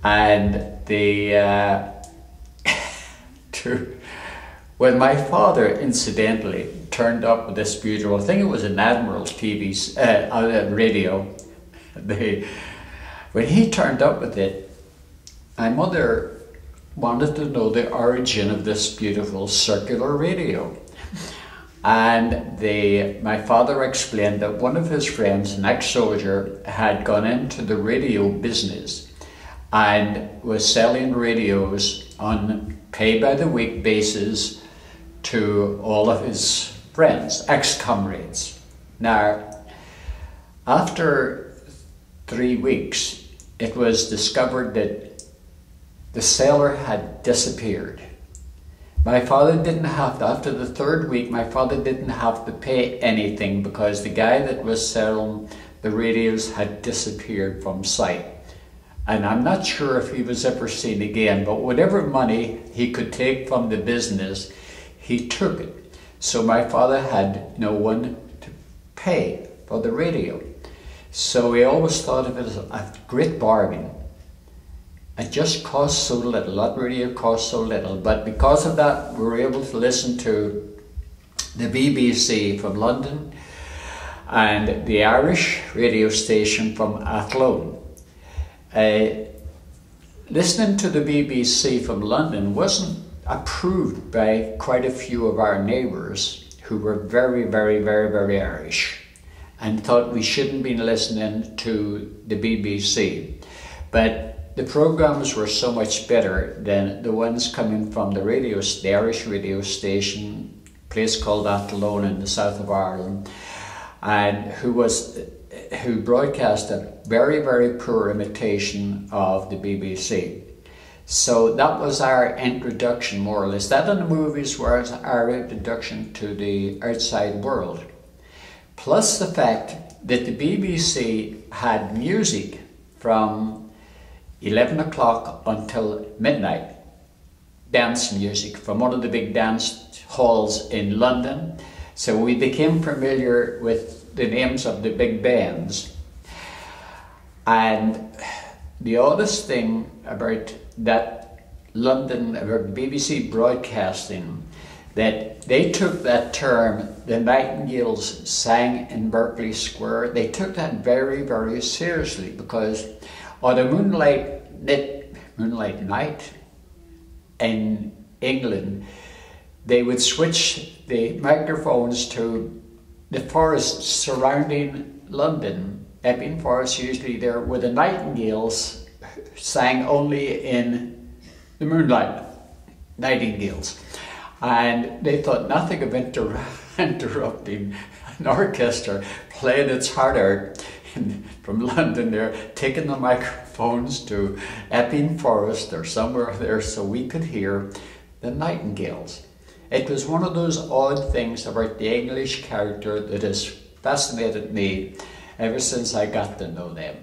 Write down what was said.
And when my father incidentally turned up with this beautiful, I think it was an Admiral's TV radio, when he turned up with it, my mother wanted to know the origin of this beautiful circular radio. And my father explained that one of his friends, an ex-soldier, had gone into the radio business and was selling radios on pay-by-the-week basis to all of his friends, ex-comrades. Now, after 3 weeks, it was discovered that the seller had disappeared. My father didn't have to, after the 3rd week, my father didn't have to pay anything because the guy that was selling the radios had disappeared from sight. And I'm not sure if he was ever seen again, but whatever money he could take from the business, he took it. So my father had no one to pay for the radio. So we always thought of it as a great bargain. It just cost so little, that radio cost so little, but because of that we were able to listen to the BBC from London and the Irish radio station from Athlone. Listening to the BBC from London wasn't approved by quite a few of our neighbours who were very, very, very, very Irish and thought we shouldn't be listening to the BBC. But the programmes were so much better than the ones coming from the Irish radio station, a place called Athlone in the south of Ireland, and who broadcast a very, very poor imitation of the BBC. So that was our introduction, more or less. That and the movies was our introduction to the outside world. Plus the fact that the BBC had music from 11 o'clock until midnight. Dance music from one of the big dance halls in London. So we became familiar with the names of the big bands. And the oddest thing about that London, about BBC broadcasting, that they took that term, the Nightingales sang in Berkeley Square, they took that very, very seriously, because on a moonlight night in England, they would switch the microphones to the forests surrounding London, Epping Forest usually there, where the Nightingales sang only in the moonlight, nightingales. And they thought nothing of interrupting an orchestra playing its heart out from London there, taking the microphones to Epping Forest or somewhere there so we could hear the Nightingales. It was one of those odd things about the English character that has fascinated me ever since I got to know them.